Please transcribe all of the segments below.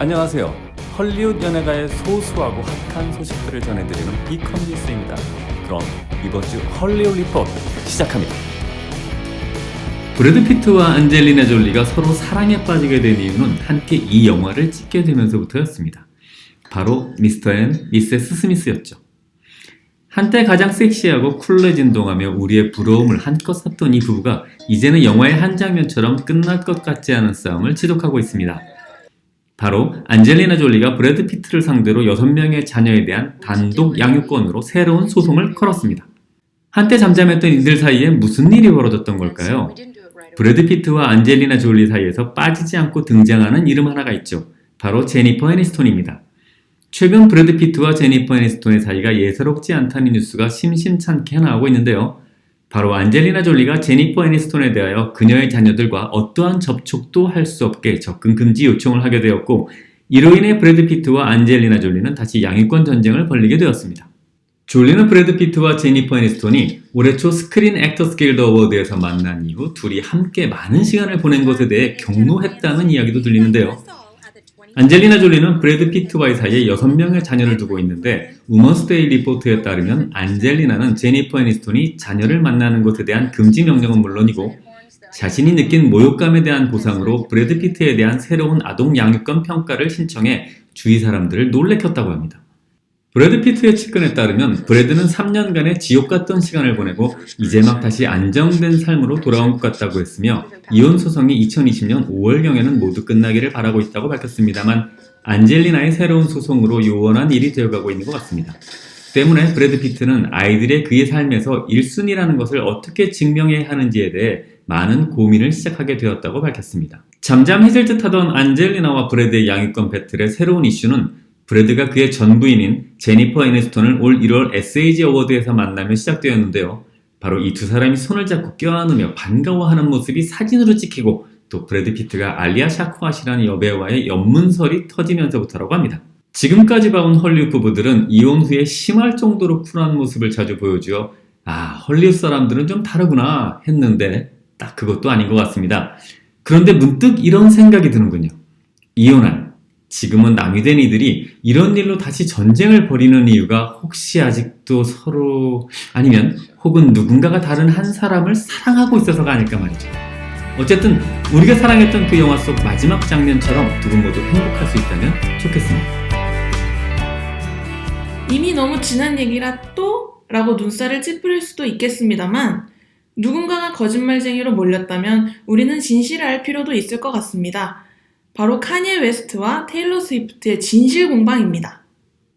안녕하세요. 헐리우드 연예가의 소소하고 핫한 소식들을 전해드리는 비컨 뉴스입니다. 그럼 이번 주 헐리우드 리포트 시작합니다. 브래드 피트와 안젤리나 졸리가 서로 사랑에 빠지게 된 이유는 함께 이 영화를 찍게 되면서부터였습니다. 바로 미스터 앤 미세스 스미스였죠. 한때 가장 섹시하고 쿨해진동하며 우리의 부러움을 한껏 샀던 이 부부가 이제는 영화의 한 장면처럼 끝날 것 같지 않은 싸움을 지속하고 있습니다. 바로 안젤리나 졸리가 브래드 피트를 상대로 6명의 자녀에 대한 단독 양육권으로 새로운 소송을 걸었습니다. 한때 잠잠했던 이들 사이에 무슨 일이 벌어졌던 걸까요? 브래드 피트와 안젤리나 졸리 사이에서 빠지지 않고 등장하는 이름 하나가 있죠. 바로 제니퍼 애니스톤입니다. 최근 브래드 피트와 제니퍼 애니스톤의 사이가 예사롭지 않다는 뉴스가 심심찮게 나오고 있는데요. 바로 안젤리나 졸리가 제니퍼 애니스톤에 대하여 그녀의 자녀들과 어떠한 접촉도 할 수 없게 접근 금지 요청을 하게 되었고, 이로 인해 브래드 피트와 안젤리나 졸리는 다시 양육권 전쟁을 벌이게 되었습니다. 졸리는 브래드 피트와 제니퍼 애니스톤이 올해 초 스크린 액터스 길드 어워드에서 만난 이후 둘이 함께 많은 시간을 보낸 것에 대해 격노했다는 이야기도 들리는데요. 안젤리나 졸리는 브래드 피트와의 사이에 6명의 자녀를 두고 있는데, 우먼스데이 리포트에 따르면 안젤리나는 제니퍼 애니스톤이 자녀를 만나는 것에 대한 금지 명령은 물론이고 자신이 느낀 모욕감에 대한 보상으로 브래드 피트에 대한 새로운 아동 양육권 평가를 신청해 주위 사람들을 놀래켰다고 합니다. 브래드 피트의 측근에 따르면 브래드는 3년간의 지옥 같던 시간을 보내고 이제 막 다시 안정된 삶으로 돌아온 것 같다고 했으며, 이혼 소송이 2020년 5월경에는 모두 끝나기를 바라고 있다고 밝혔습니다만, 안젤리나의 새로운 소송으로 요원한 일이 되어가고 있는 것 같습니다. 때문에 브래드 피트는 아이들의 그의 삶에서 1순위라는 것을 어떻게 증명해야 하는지에 대해 많은 고민을 시작하게 되었다고 밝혔습니다. 잠잠해질 듯하던 안젤리나와 브래드의 양육권 배틀의 새로운 이슈는 브래드가 그의 전 부인인 제니퍼 애니스톤을 올 1월 SAG 어워드에서 만나며 시작되었는데요. 바로 이 두 사람이 손을 잡고 껴안으며 반가워하는 모습이 사진으로 찍히고, 또 브래드 피트가 알리아 샤크와시라는 여배우와의 연문설이 터지면서부터라고 합니다. 지금까지 봐온 헐리우드 부부들은 이혼 후에 심할 정도로 쿨한 모습을 자주 보여주어 헐리우드 사람들은 좀 다르구나 했는데 딱 그것도 아닌 것 같습니다. 그런데 문득 이런 생각이 드는군요. 이혼한, 지금은 남이 된 이들이 이런 일로 다시 전쟁을 벌이는 이유가 혹시 아직도 서로, 아니면 혹은 누군가가 다른 한 사람을 사랑하고 있어서가 아닐까 말이죠. 어쨌든 우리가 사랑했던 그 영화 속 마지막 장면처럼 두 분 모두 행복할 수 있다면 좋겠습니다. 이미 너무 지난 얘기라 또? 라고 눈살을 찌푸릴 수도 있겠습니다만, 누군가가 거짓말쟁이로 몰렸다면 우리는 진실을 알 필요도 있을 것 같습니다. 바로 카니에 웨스트와 테일러 스위프트의 진실 공방입니다.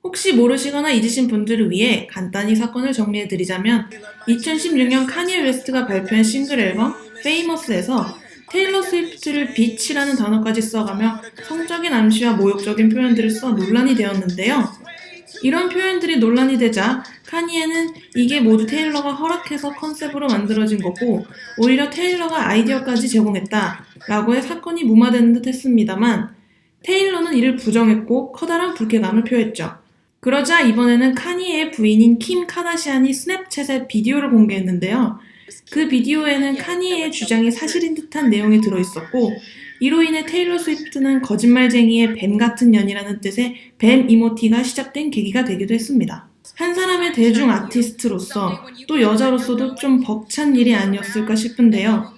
혹시 모르시거나 잊으신 분들을 위해 간단히 사건을 정리해드리자면, 2016년 카니에 웨스트가 발표한 싱글 앨범 페이머스에서 테일러 스위프트를 비치라는 단어까지 써가며 성적인 암시와 모욕적인 표현들을 써 논란이 되었는데요. 이런 표현들이 논란이 되자 카니에는 이게 모두 테일러가 허락해서 컨셉으로 만들어진 거고 오히려 테일러가 아이디어까지 제공했다 라고의 사건이 무마되는 듯 했습니다만, 테일러는 이를 부정했고 커다란 불쾌감을 표했죠. 그러자 이번에는 카니에의 부인인 킴 카다시안이 스냅챗에 비디오를 공개했는데요. 그 비디오에는 카니에의 주장이 사실인 듯한 내용이 들어있었고, 이로 인해 테일러 스위프트는 거짓말쟁이의 뱀 같은 년이라는 뜻의 뱀 이모티가 시작된 계기가 되기도 했습니다. 한 사람의 대중 아티스트로서 또 여자로서도 좀 벅찬 일이 아니었을까 싶은데요.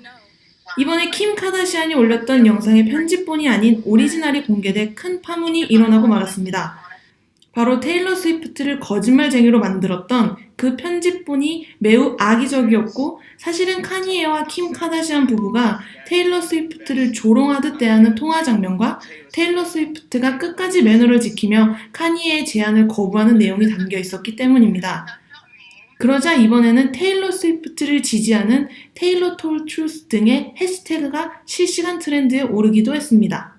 이번에 킴 카다시안이 올렸던 영상의 편집본이 아닌 오리지널이 공개돼 큰 파문이 일어나고 말았습니다. 바로 테일러 스위프트를 거짓말쟁이로 만들었던 그 편집본이 매우 악의적이었고, 사실은 카니에와 킴 카다시안 부부가 테일러 스위프트를 조롱하듯 대하는 통화 장면과 테일러 스위프트가 끝까지 매너를 지키며 카니에의 제안을 거부하는 내용이 담겨 있었기 때문입니다. 그러자 이번에는 테일러 스위프트를 지지하는 테일러 톨 트루스 등의 해시태그가 실시간 트렌드에 오르기도 했습니다.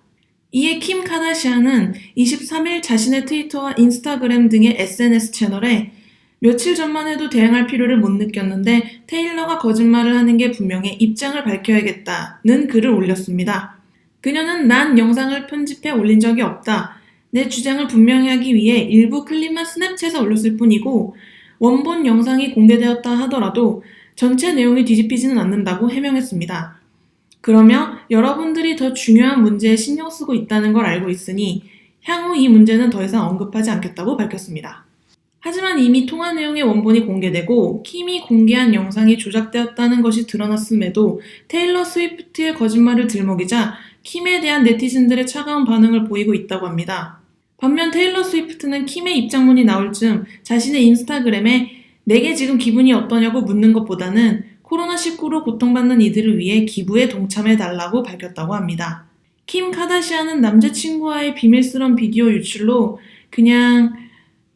이에 킴 카다시안은 23일 자신의 트위터와 인스타그램 등의 SNS 채널에 며칠 전만 해도 대응할 필요를 못 느꼈는데 테일러가 거짓말을 하는 게 분명해 입장을 밝혀야겠다는 글을 올렸습니다. 그녀는 난 영상을 편집해 올린 적이 없다. 내 주장을 분명히 하기 위해 일부 클립만 스냅챗에 올렸을 뿐이고 원본 영상이 공개되었다 하더라도 전체 내용이 뒤집히지는 않는다고 해명했습니다. 그러며 여러분들이 더 중요한 문제에 신경 쓰고 있다는 걸 알고 있으니 향후 이 문제는 더 이상 언급하지 않겠다고 밝혔습니다. 하지만 이미 통화 내용의 원본이 공개되고 킴이 공개한 영상이 조작되었다는 것이 드러났음에도 테일러 스위프트의 거짓말을 들먹이자 킴에 대한 네티즌들의 차가운 반응을 보이고 있다고 합니다. 반면 테일러 스위프트는 킴의 입장문이 나올 즈음 자신의 인스타그램에 내게 지금 기분이 어떠냐고 묻는 것보다는 코로나19로 고통받는 이들을 위해 기부에 동참해달라고 밝혔다고 합니다. 킴 카다시안은 남자친구와의 비밀스러운 비디오 유출로 그냥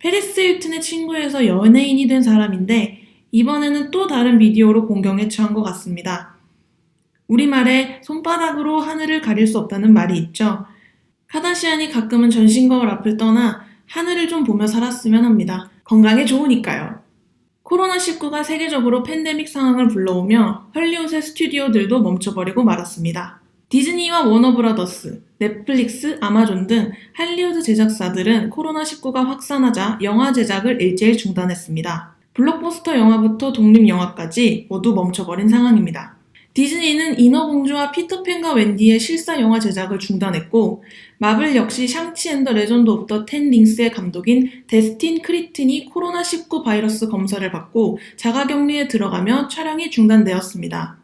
페리스 힐튼의 친구에서 연예인이 된 사람인데 이번에는 또 다른 비디오로 공경에 처한 것 같습니다. 우리말에 손바닥으로 하늘을 가릴 수 없다는 말이 있죠. 카다시안이 가끔은 전신거울 앞을 떠나 하늘을 좀 보며 살았으면 합니다. 건강에 좋으니까요. 코로나19가 세계적으로 팬데믹 상황을 불러오며 헐리우드의 스튜디오들도 멈춰버리고 말았습니다. 디즈니와 워너브라더스, 넷플릭스, 아마존 등 할리우드 제작사들은 코로나19가 확산하자 영화 제작을 일제히 중단했습니다. 블록버스터 영화부터 독립영화까지 모두 멈춰버린 상황입니다. 디즈니는 인어공주와 피터팬과 웬디의 실사 영화 제작을 중단했고 마블 역시 샹치 앤 더 레전드 오브 더 텐 링스의 감독인 데스틴 크리튼이 코로나19 바이러스 검사를 받고 자가격리에 들어가며 촬영이 중단되었습니다.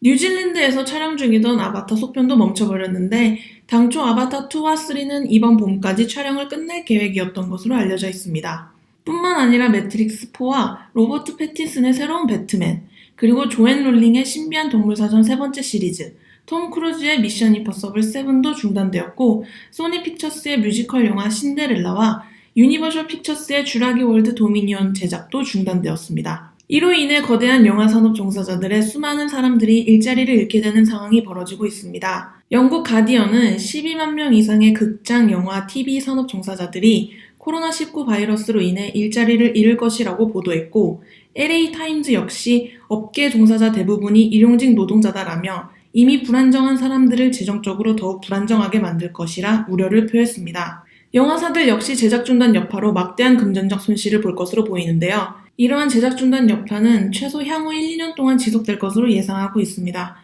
뉴질랜드에서 촬영 중이던 아바타 속편도 멈춰버렸는데 당초 아바타 2와 3는 이번 봄까지 촬영을 끝낼 계획이었던 것으로 알려져 있습니다. 뿐만 아니라 매트릭스 4와 로버트 패틴슨의 새로운 배트맨, 그리고 조앤 롤링의 신비한 동물사전 세 번째 시리즈, 톰 크루즈의 미션 임퍼서블 7도 중단되었고 소니 픽처스의 뮤지컬 영화 신데렐라와 유니버셜 픽처스의 쥬라기 월드 도미니온 제작도 중단되었습니다. 이로 인해 거대한 영화 산업 종사자들의 수많은 사람들이 일자리를 잃게 되는 상황이 벌어지고 있습니다. 영국 가디언은 12만 명 이상의 극장, 영화, TV 산업 종사자들이 코로나19 바이러스로 인해 일자리를 잃을 것이라고 보도했고 LA 타임즈 역시 업계 종사자 대부분이 일용직 노동자다라며 이미 불안정한 사람들을 재정적으로 더욱 불안정하게 만들 것이라 우려를 표했습니다. 영화사들 역시 제작 중단 여파로 막대한 금전적 손실을 볼 것으로 보이는데요. 이러한 제작 중단 여파는 최소 향후 1-2년 동안 지속될 것으로 예상하고 있습니다.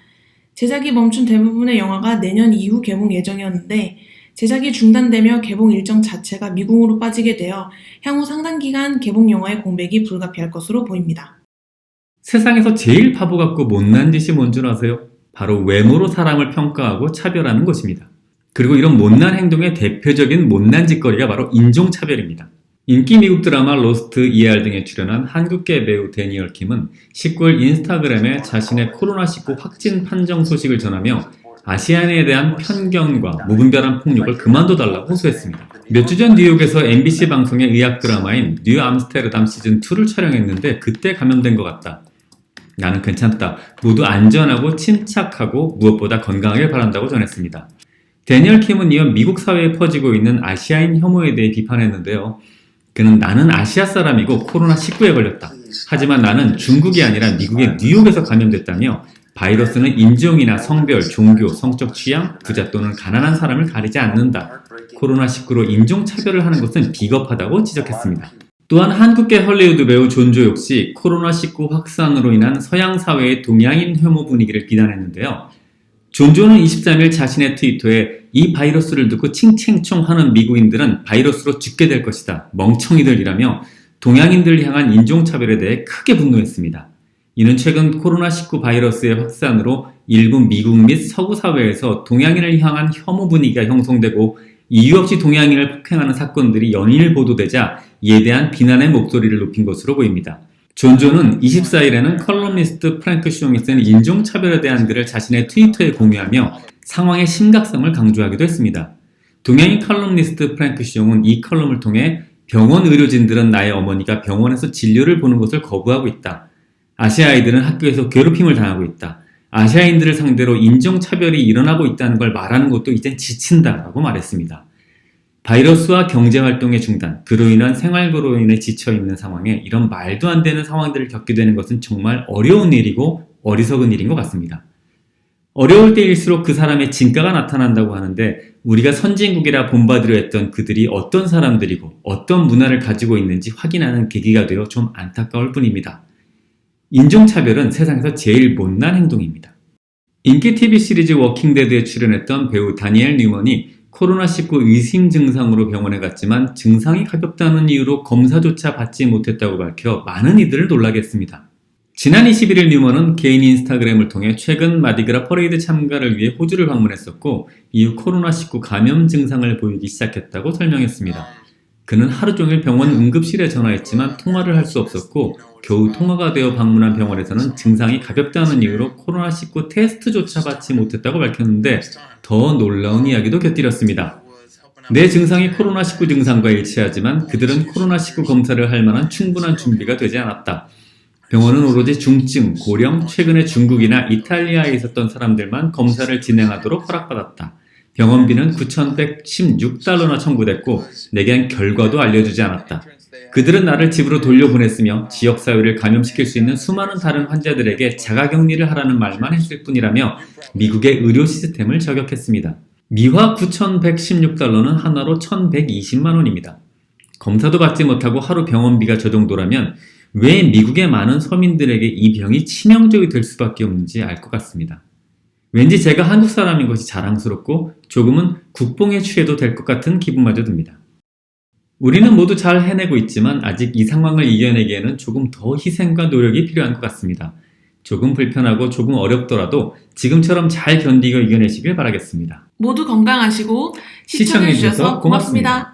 제작이 멈춘 대부분의 영화가 내년 이후 개봉 예정이었는데 제작이 중단되며 개봉 일정 자체가 미궁으로 빠지게 되어 향후 상당 기간 개봉 영화의 공백이 불가피할 것으로 보입니다. 세상에서 제일 바보 같고 못난 짓이 뭔 줄 아세요? 바로 외모로 사람을 평가하고 차별하는 것입니다. 그리고 이런 못난 행동의 대표적인 못난 짓거리가 바로 인종차별입니다. 인기 미국 드라마 로스트, ER 등에 출연한 한국계 배우 데니얼 킴은 19일 인스타그램에 자신의 코로나19 확진 판정 소식을 전하며 아시아인에 대한 편견과 무분별한 폭력을 그만둬달라고 호소했습니다. 몇 주 전 뉴욕에서 MBC 방송의 의학 드라마인 뉴 암스테르담 시즌2를 촬영했는데 그때 감염된 것 같다. 나는 괜찮다. 모두 안전하고 침착하고 무엇보다 건강하길 바란다고 전했습니다. 데니얼 킴은 이어 미국 사회에 퍼지고 있는 아시아인 혐오에 대해 비판했는데요. 그는 나는 아시아 사람이고 코로나19에 걸렸다. 하지만 나는 중국이 아니라 미국의 뉴욕에서 감염됐다며 바이러스는 인종이나 성별, 종교, 성적 취향, 부자 또는 가난한 사람을 가리지 않는다. 코로나19로 인종차별을 하는 것은 비겁하다고 지적했습니다. 또한 한국계 헐리우드 배우 존조 역시 코로나19 확산으로 인한 서양 사회의 동양인 혐오 분위기를 비난했는데요. 존조는 23일 자신의 트위터에 이 바이러스를 듣고 칭칭총하는 미국인들은 바이러스로 죽게 될 것이다. 멍청이들이라며 동양인들을 향한 인종차별에 대해 크게 분노했습니다. 이는 최근 코로나19 바이러스의 확산으로 일부 미국 및 서구 사회에서 동양인을 향한 혐오 분위기가 형성되고 이유 없이 동양인을 폭행하는 사건들이 연일 보도되자 이에 대한 비난의 목소리를 높인 것으로 보입니다. 존조는 24일에는 컬럼니스트 프랭크 숑이 쓴 인종차별에 대한 글을 자신의 트위터에 공유하며 상황의 심각성을 강조하기도 했습니다. 동양인 컬럼니스트 프랭크 숑은 이 컬럼을 통해 병원 의료진들은 나의 어머니가 병원에서 진료를 보는 것을 거부하고 있다. 아시아 아이들은 학교에서 괴롭힘을 당하고 있다. 아시아인들을 상대로 인종차별이 일어나고 있다는 걸 말하는 것도 이젠 지친다라고 말했습니다. 바이러스와 경제활동의 중단, 그로 인한 생활고로 인해 지쳐있는 상황에 이런 말도 안 되는 상황들을 겪게 되는 것은 정말 어려운 일이고 어리석은 일인 것 같습니다. 어려울 때일수록 그 사람의 진가가 나타난다고 하는데 우리가 선진국이라 본받으려 했던 그들이 어떤 사람들이고 어떤 문화를 가지고 있는지 확인하는 계기가 되어 좀 안타까울 뿐입니다. 인종차별은 세상에서 제일 못난 행동입니다. 인기 TV 시리즈 워킹데드에 출연했던 배우 다니엘 뉴먼이 코로나19 의심 증상으로 병원에 갔지만 증상이 가볍다는 이유로 검사조차 받지 못했다고 밝혀 많은 이들을 놀라게 했습니다. 지난 21일 뉴먼은 개인 인스타그램을 통해 최근 마디그라 퍼레이드 참가를 위해 호주를 방문했었고 이후 코로나19 감염 증상을 보이기 시작했다고 설명했습니다. 그는 하루 종일 병원 응급실에 전화했지만 통화를 할 수 없었고 겨우 통화가 되어 방문한 병원에서는 증상이 가볍다는 이유로 코로나19 테스트조차 받지 못했다고 밝혔는데 더 놀라운 이야기도 곁들였습니다. 내 증상이 코로나19 증상과 일치하지만 그들은 코로나19 검사를 할 만한 충분한 준비가 되지 않았다. 병원은 오로지 중증, 고령, 최근에 중국이나 이탈리아에 있었던 사람들만 검사를 진행하도록 허락받았다. 병원비는 9,116달러나 청구됐고 내겐 결과도 알려주지 않았다. 그들은 나를 집으로 돌려보냈으며 지역사회를 감염시킬 수 있는 수많은 다른 환자들에게 자가격리를 하라는 말만 했을 뿐이라며 미국의 의료 시스템을 저격했습니다. 미화 9,116달러는 한화로 1,120만 원입니다. 검사도 받지 못하고 하루 병원비가 저 정도라면 왜 미국의 많은 서민들에게 이 병이 치명적이 될 수밖에 없는지 알 것 같습니다. 왠지 제가 한국 사람인 것이 자랑스럽고 조금은 국뽕에 취해도 될 것 같은 기분마저 듭니다. 우리는 모두 잘 해내고 있지만 아직 이 상황을 이겨내기에는 조금 더 희생과 노력이 필요한 것 같습니다. 조금 불편하고 조금 어렵더라도 지금처럼 잘 견디고 이겨내시길 바라겠습니다. 모두 건강하시고 시청해주셔서 고맙습니다.